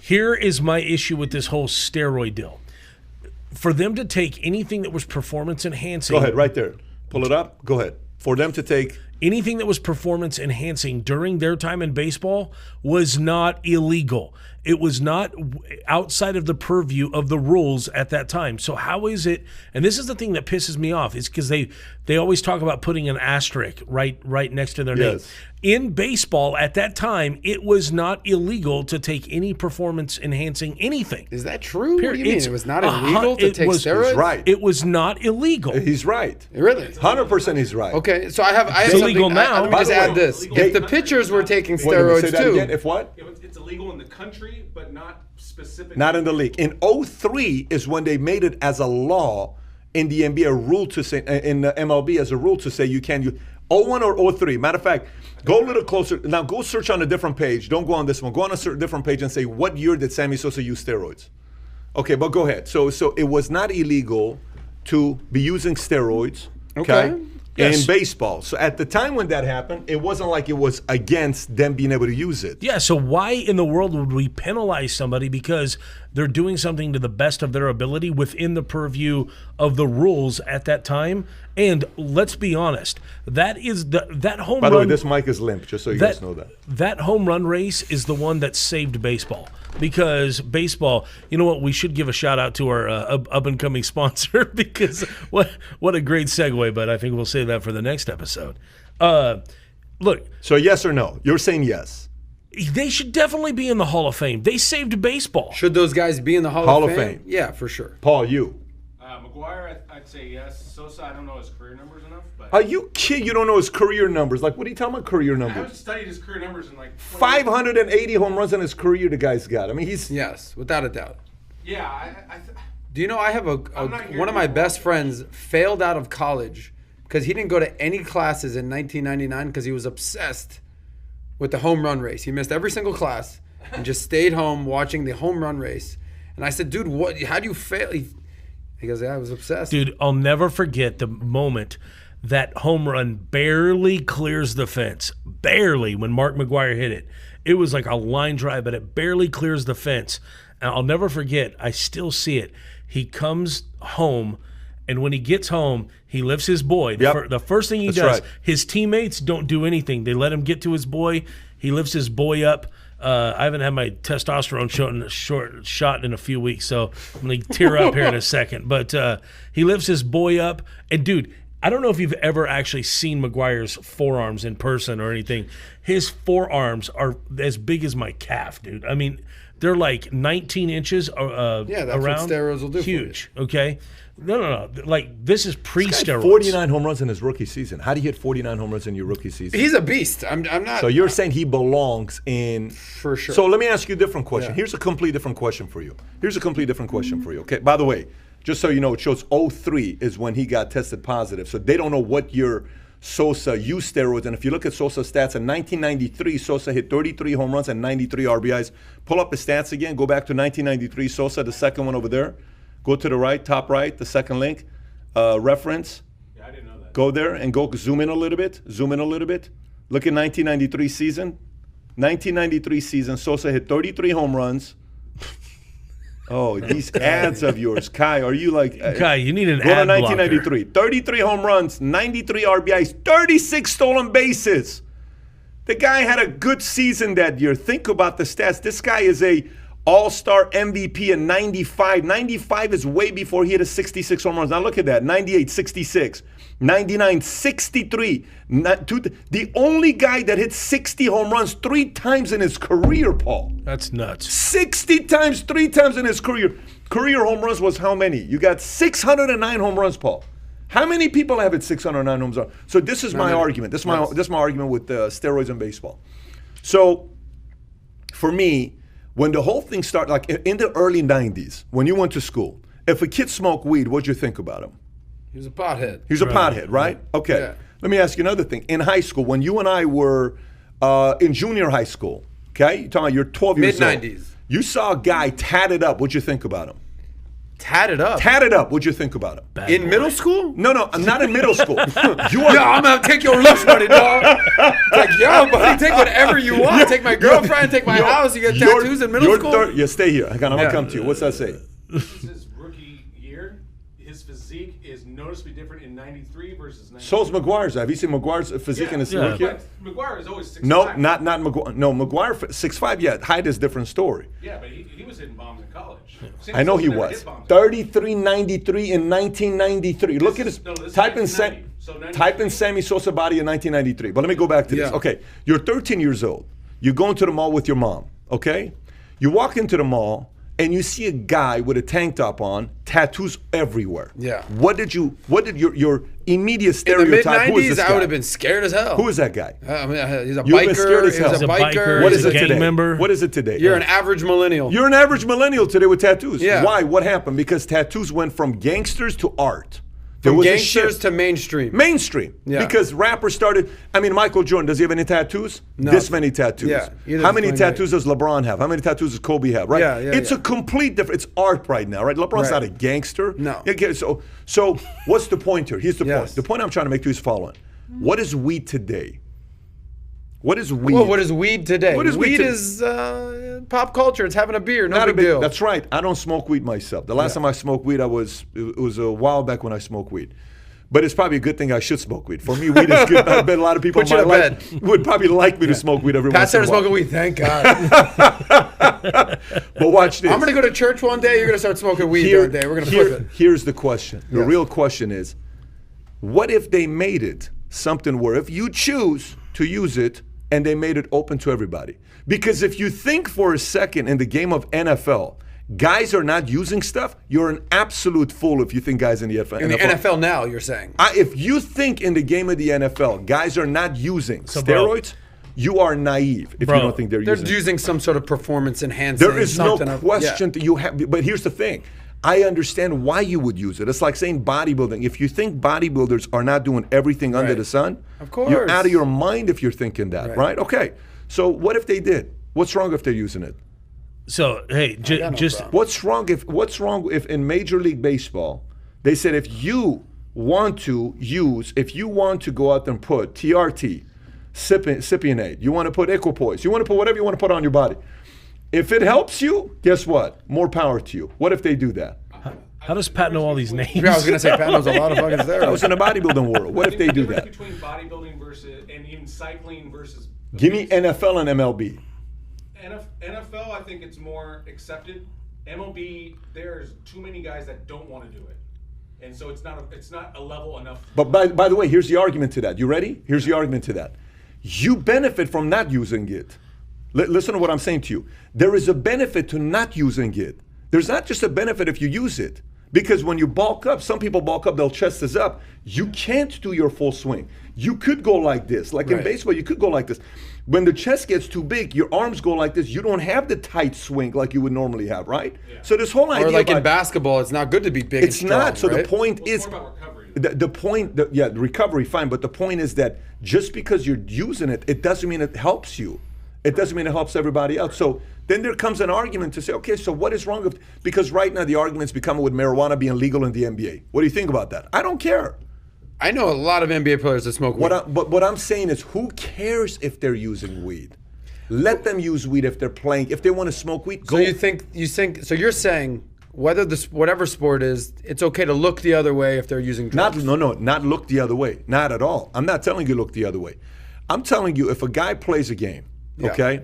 Here is my issue with this whole steroid deal. For them to take anything that was performance enhancing. Go ahead, right there. Pull it up. Go ahead. For them to take anything that was performance enhancing during their time in baseball was not illegal. It was not outside of the purview of the rules at that time. So how is it, and this is the thing that pisses me off, is because they always talk about putting an asterisk right next to their name. In baseball at that time, it was not illegal to take any performance enhancing anything. Is that true? What do you mean? It was not illegal to take steroids? He's right. It was not illegal. He's right. Really? 100% he's right. Okay, so I have it's illegal now. Let me just add this. If the pitchers were taking steroids too. If what? It's illegal in the country, but not specific. Not in the league. In 03 is when they made it as a law in the NBA, a rule to say, in the MLB as a rule to say you can't use 01 or 03. Matter of fact, go a little closer. Now go search on a different page. Don't go on this one. Go on a different page and say, what year did Sammy Sosa use steroids? Okay, but go ahead. So it was not illegal to be using steroids, okay? Yes. In baseball. So at the time when that happened, it wasn't like it was against them being able to use it. Yeah, so why in the world would we penalize somebody because they're doing something to the best of their ability within the purview of the rules at that time? And let's be honest, that is that home run. By the way, this mic is limp, just so you guys know that. That home run race is the one that saved baseball. Because baseball, you know what? We should give a shout out to our up and coming sponsor because what a great segue. But I think we'll save that for the next episode. Look. So yes or no? You're saying yes. They should definitely be in the Hall of Fame. They saved baseball. Should those guys be in the Hall of Fame? Yeah, for sure. Paul, you. McGuire, I'd say yes. Sosa, I don't know his career numbers enough. But are you kidding? You don't know his career numbers. Like, what are you talking about career numbers? I haven't studied his career numbers in like 580 home runs in his career the guy's got. I mean, he's... Yes, without a doubt. Yeah. Do you know I have one of my best friends failed out of college because he didn't go to any classes in 1999 because he was obsessed with the home run race. He missed every single class and just stayed home watching the home run race. And I said, dude, how do you fail? He goes, yeah, I was obsessed. Dude, I'll never forget the moment that home run barely clears the fence. Barely, when Mark McGuire hit it. It was like a line drive, but it barely clears the fence. And I'll never forget, I still see it. He comes home, and when he gets home, he lifts his boy. The first thing he does, his teammates don't do anything. They let him get to his boy. He lifts his boy up. I haven't had my testosterone shot in a few weeks, so I'm going to tear up here in a second. But he lifts his boy up. And, dude, I don't know if you've ever actually seen McGuire's forearms in person or anything. His forearms are as big as my calf, dude. I mean, they're like 19 inches around. Yeah, that's what steroids will do. Huge, okay? No. Like, this is pre-steroids. 49 home runs in his rookie season. How do you hit 49 home runs in your rookie season? He's a beast. I'm not. So you're saying he belongs in. For sure. So let me ask you a different question. Yeah. Here's a complete different question for you. Okay, by the way, just so you know, it shows 03 is when he got tested positive. So they don't know what year Sosa used steroids. And if you look at Sosa's stats, in 1993, Sosa hit 33 home runs and 93 RBIs. Pull up his stats again. Go back to 1993. Sosa, the second one over there. Go to the right, top right, the second link. Reference. Yeah, I didn't know that. Go there and go zoom in a little bit. Look at 1993 season. 1993 season, Sosa hit 33 home runs. Oh, these ads of yours. Kai, are you like... Kai, you need an ad ad blocker. 1993. 33 home runs, 93 RBIs, 36 stolen bases. The guy had a good season that year. Think about the stats. This guy is a all-star MVP in 95. 95 is way before he hit a 66 home runs. Now look at that. 98, 66. 99, 63. The only guy that hit 60 home runs 3 times in his career, Paul. That's nuts. 60 times, 3 times in his career. Career home runs was how many? You got 609 home runs, Paul. How many people have hit 609 home runs? So this is my argument. This is my argument with steroids in baseball. So for me, when the whole thing started, like in the early 90s, when you went to school, if a kid smoked weed, what'd you think about him? He was a pothead. He was a pothead, right? Okay. Yeah. Let me ask you another thing. In high school, when you and I were in junior high school, okay? You're talking about you're 12 years old. Mid-90s. You saw a guy tatted up. What'd you think about him? Tatted up. Tatted up. What'd you think about it? Bad In boy. middle school? No, I'm not in middle school. You are. Yeah, I'm gonna take your looks, buddy, dog. It's like, yo, buddy, take whatever you want. Take my girlfriend, take my house. You get tattoos in middle school? Yeah, stay here. I'm gonna come to you. What's that say? This is his rookie year. His physique is noticeably different in '93 versus '93. So's McGuire's. Have you seen McGuire's physique in his rookie? But McGuire is always 6'5". No, not McGuire. No, McGuire 6'5". Yeah, height is a different story. Yeah, but he was hitting bombs in college. I know he Never was. hit bombs. 33.93 in 1993. Look at his. No, this is Type in 1990. So 93. Sammy Sosa body in 1993. But let me go back to this. Yeah. Okay, you're 13 years old. You go into the mall with your mom. Okay, you walk into the mall and you see a guy with a tank top on, tattoos everywhere. Yeah. What did your immediate In the stereotype? Who is mid-'90s, this I guy? would have been scared as hell. Who is that guy? I mean, he's a You've been scared biker. as hell. He's a He's a biker. biker. What He's is a it gang today? member. What is it today? You're an average millennial. You're an average millennial today with tattoos. Yeah. Why? What happened? Because tattoos went from gangsters to art. There From was a gangsters shift. to mainstream. Mainstream. Yeah. Because rappers started. I mean, Michael Jordan, does he have any tattoos? No. This many tattoos. Yeah, either How is many 28. tattoos does LeBron have? How many tattoos does Kobe have? Right. Yeah, It's a complete different. It's art right now, right? LeBron's Right. not a gangster. No. Okay, so what's the point here? Here's the Yes. point. The point I'm trying to make to you is following. What is weed today? What is weed? Well, what is weed today? What is weed today? is pop culture. It's having a beer. No Not a big deal. That's right. I don't smoke weed myself. The last time I smoked weed, it was a while back when I smoked weed. But it's probably a good thing I should smoke weed. For me, weed is good. I bet a lot of people Put in you my to life would probably like me to smoke weed every Pat once in a started while. smoking weed. Thank God. But watch this. I'm gonna go to church one day. You're gonna start smoking weed one day. We're gonna flip it. Here's the question. The Yes. real question is, what if they made it something where if you choose to use it and they made it open to everybody? Because if you think for a second in the game of NFL, guys are not using stuff, you're an absolute fool if you think guys in the NFL. In the NFL now, you're saying. If you think in the game of the NFL, guys are not using bro, steroids, you are naive if Bro, you don't think they're They're using. using some sort of performance enhancing. There is no something question that you have. But here's the thing. I understand why you would use it. It's like saying bodybuilding. If you think bodybuilders are not doing everything under Right. the sun, Of course. you're out of your mind if you're thinking that, right? Okay. So what if they did? What's wrong if they're using it? So hey, got no just problem. What's wrong if in Major League Baseball they said if you want to go out and put TRT, Cypionate, you want to put Equipoise, you want to put whatever you want to put on your body. If it helps you, guess what? More power to you. What if they do that? how does Pat know all these names? Yeah, I was gonna say Pat knows a lot of fucking I steroids. was in the bodybuilding world. What if they do The that? difference between bodybuilding versus and even cycling versus Give me NFL and MLB. NFL, I think it's more accepted. MLB, there's too many guys that don't want to do it, and so it's not a level enough. But by the way, here's the argument to that. You ready? Here's the argument to that. You benefit from not using it. Listen to what I'm saying to you. There is a benefit to not using it. There's not just a benefit if you use it. Because when you bulk up, some people bulk up, their chest is up. You can't do your full swing. You could go like this. Like in Right. baseball, you could go like this. When the chest gets too big, your arms go like this. You don't have the tight swing like you would normally have, right? So this whole idea Or like in about- basketball, it's not good to be big. it's and strong, not. So right? the point Well, is, it's more about recovery. the recovery, fine. But the point is that just because you're using it, it doesn't mean it helps you. It doesn't mean it helps everybody else. So then there comes an argument to say, okay, so what is wrong with, because right now the argument's becoming with marijuana being legal in the NBA. What do you think about that? I don't care. I know a lot of NBA players that smoke weed. But what I'm saying is, who cares if they're using weed? Let them use weed if they're playing. If they want to smoke weed, go. So you think so you're saying whatever sport is, it's okay to look the other way if they're using drugs. Not look the other way. Not at all. I'm not telling you look the other way. I'm telling you, if a guy plays a game, okay,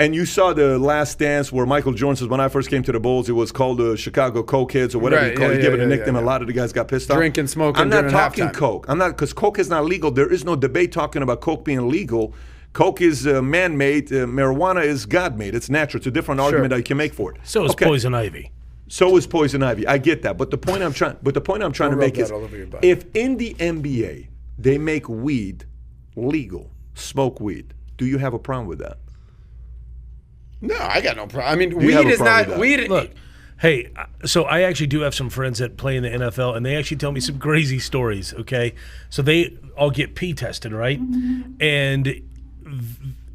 and you saw the Last Dance where Michael Jordan says, when I first came to the Bulls, it was called the Chicago Cokeheads or whatever Right, you call it. yeah, You give it a yeah, nickname. yeah. A lot of the guys got pissed off. Drinking, smoking I'm not during talking halftime. Coke. I'm not, because Coke is not legal. There is no debate talking about Coke being legal. Coke is man-made. Marijuana is God-made. It's natural. It's a different argument that you can make for it. So is Okay. poison ivy. So is poison ivy. I get that, but the point I'm trying to rub make that is, all over your body. if in the NBA they make weed legal, smoke weed, do you have a problem with that? No, I got no problem. I mean, you have weed a is problem not with that? weed. Look, hey, so I actually do have some friends that play in the NFL, and they actually tell me some crazy stories, okay? So they all get pee tested, right? And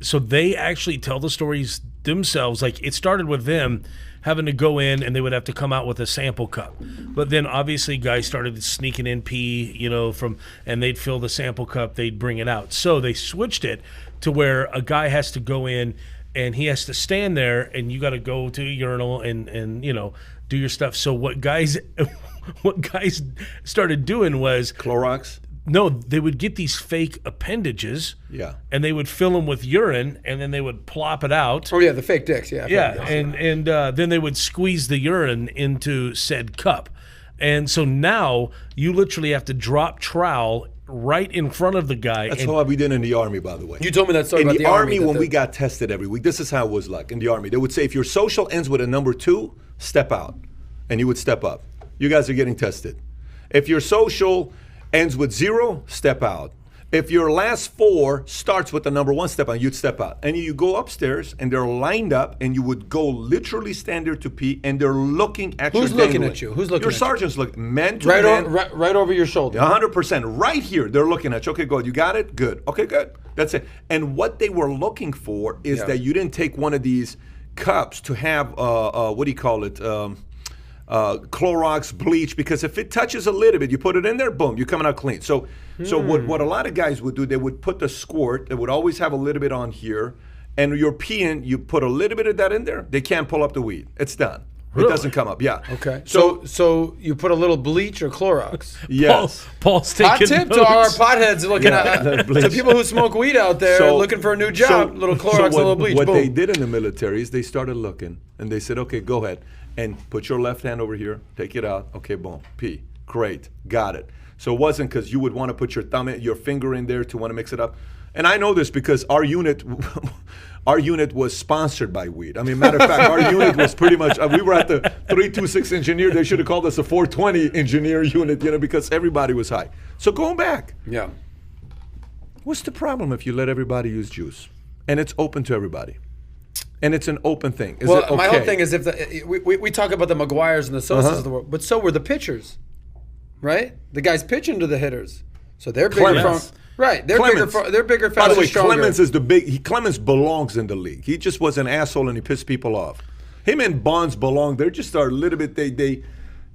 so they actually tell the stories themselves, like it started with them having to go in and they would have to come out with a sample cup. But then obviously guys started sneaking in pee, and they'd fill the sample cup, they'd bring it out. So they switched it to where a guy has to go in and he has to stand there and you got to go to a urinal and do your stuff. So what guys started doing was Clorox? no, they would get these fake appendages, and they would fill them with urine, and then they would plop it out. Oh yeah, the fake dicks, and then they would squeeze the urine into said cup, and so now you literally have to drop trowel right in front of the guy. That's what we did in the Army, by the way. You told me that story about the Army when we got tested every week. This is how it was like in the Army. They would say if your social ends with a number 2, step out, and you would step up. You guys are getting tested. If your social ends with 0, step out. If your last 4 starts with the number 1, step out, you'd step out. And you go upstairs, and they're lined up, and you would go literally stand there to pee, and they're looking at you. Who's looking at you? Who's looking at you? Your sergeant's looking, men to right men. Right over your shoulder. 100%. Right here, they're looking at you. Okay, good. You got it? Good. Okay, good. That's it. And what they were looking for is that you didn't take one of these cups to have, what do you call it? Clorox, bleach, because if it touches a little bit, you put it in there, boom, you're coming out clean. So what a lot of guys would do, they would put the squirt, they would always have a little bit on here, and you're peeing, you put a little bit of that in there, they can't pull up the weed. It's done. Really? It doesn't come up, Okay. So you put a little bleach or Clorox? Yes. Paul's taking hot tip notes. to our potheads looking at to people who smoke weed out there looking for a new job, little Clorox, a little bleach. What boom. they did in the military is they started looking, and they said, okay, go ahead. And put your left hand over here, take it out. Okay, boom, pee. Great, got it. So it wasn't because you would want to put your finger in there to want to mix it up. And I know this because our unit was sponsored by weed. I mean, matter of fact, our unit was pretty much, we were at the 326 engineer. They should have called us a 420 engineer unit, because everybody was high. So going back. Yeah. What's the problem if you let everybody use juice? And it's open to everybody. And it's an open thing. Is it okay? My whole thing is if we talk about the Maguires and the Sosas of the world, but so were the pitchers, right? The guys pitching to the hitters, so they're bigger. They're bigger, faster, By the way, stronger. Clemens is Clemens belongs in the league. He just was an asshole and he pissed people off. Him and Bonds belong. They just are a little bit. They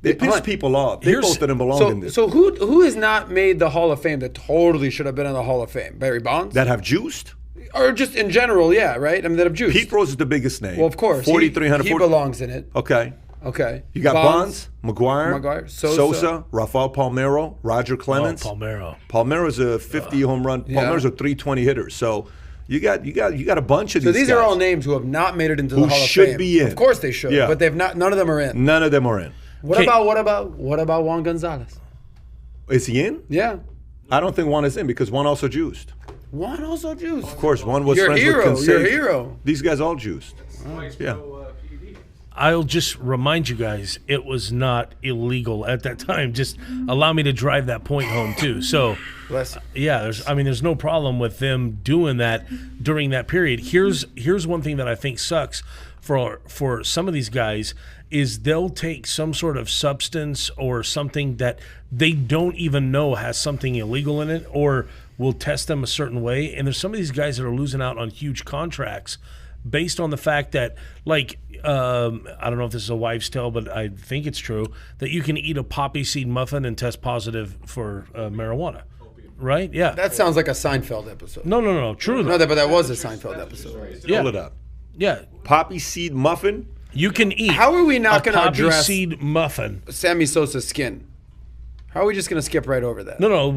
piss people off. They both of them belong in this. So who has not made the Hall of Fame that totally should have been in the Hall of Fame? Barry Bonds? That have juiced? Or just in general, yeah, right? I mean, that have juiced. Pete Rose is the biggest name. Well, of course. 4,300. He belongs in it. Okay. You got Bonds, McGuire, Sosa, Rafael Palmeiro, Roger Clemens. Palmeiro's a 50 home run. Palmeiro's a 320 hitter. So you got a bunch of these. So these guys are all names who have not made it into the Hall of Fame. Who should be in. Of course they should, but they've not. None of them are in. None of them are in. What about Juan Gonzalez? Is he in? Yeah. I don't think Juan is in because Juan also juiced. Juan also juiced. Of course, Juan was friends with Conseil. You're a hero. These guys all juiced. Yeah. I'll just remind you guys, it was not illegal at that time. Just allow me to drive that point home too. So, there's no problem with them doing that during that period. Here's one thing that I think sucks for some of these guys is they'll take some sort of substance or something that they don't even know has something illegal in it, or will test them a certain way. And there's some of these guys that are losing out on huge contracts based on the fact that, like, I don't know if this is a wives' tale, but I think it's true, that you can eat a poppy seed muffin and test positive for marijuana. Right? Yeah. That sounds like a Seinfeld episode. No. True. No, but that was a Seinfeld episode. Pull it up. Yeah. Poppy seed muffin? You can eat. How are we not going to address poppy seed muffin? Sammy Sosa's skin. How are we just going to skip right over that? No.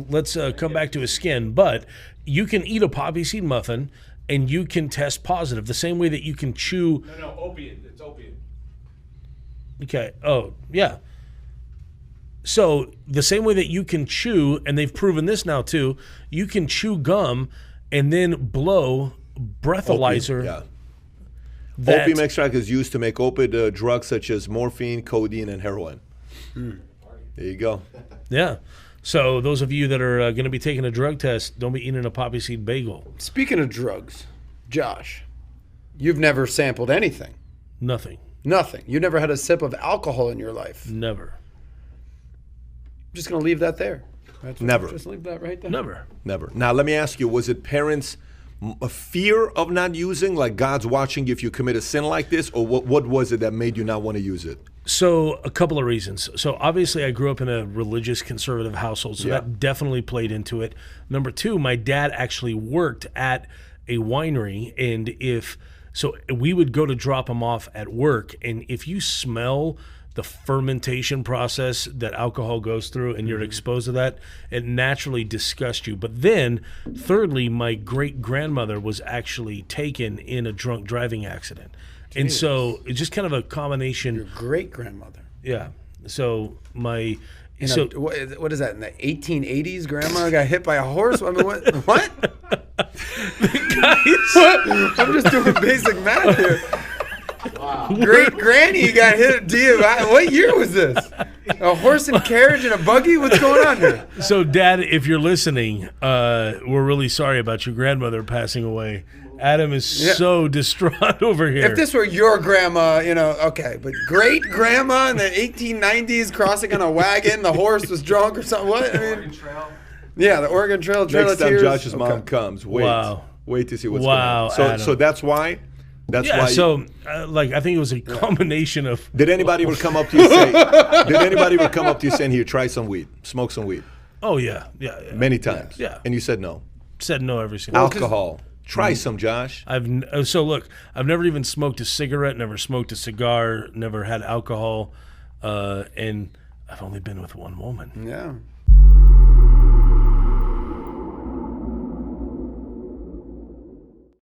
Let's come back to his skin. But you can eat a poppy seed muffin, and you can test positive the same way that you can chew. No, opiate. It's opiate. Okay. Oh, yeah. So the same way that you can chew, and they've proven this now too, you can chew gum and then blow breathalyzer. Opium, yeah. Opium extract is used to make opiate drugs such as morphine, codeine, and heroin. There you go. Yeah. So those of you that are going to be taking a drug test, don't be eating a poppy seed bagel. Speaking of drugs, Josh, you've never sampled anything. Nothing. You never had a sip of alcohol in your life. Never. I'm just going to leave that there. Never. Just leave that right there. Never. Now, let me ask you, was it parents a fear of not using, like God's watching if you commit a sin like this, or what was it that made you not want to use it? So a couple of reasons. So obviously I grew up in a religious conservative household, so that definitely played into it. Number two, my dad actually worked at a winery, and so we would go to drop him off at work, and if you smell the fermentation process that alcohol goes through and you're exposed to that, it naturally disgusts you. But then, thirdly, my great-grandmother was actually taken in a drunk driving accident. And so it's just kind of a combination. Your great-grandmother. Yeah. So my... What is that, in the 1880s? Grandma got hit by a horse? I mean, what? Guys, I'm just doing basic math here. Wow. Great granny got hit. What year was this? A horse and carriage and a buggy? What's going on here? So, Dad, if you're listening, we're really sorry about your grandmother passing away. Adam is so distraught over here. If this were your grandma, okay, but great grandma in the 1890s crossing on a wagon, the horse was drunk or something. What? I mean, Oregon Trail. Yeah, the Oregon Trail. Next time Josh's mom comes, wait to see what's going on. So that's why. That's why. So, I think it was a combination of. Did anybody ever come up to you say? Did anybody ever come up to you saying, "Here, try some weed, smoke some weed"? Oh yeah. Many times. Yeah. And you said no. Said no every single. Alcohol. Try some, Josh. I've never even smoked a cigarette, never smoked a cigar, never had alcohol, and I've only been with one woman. Yeah.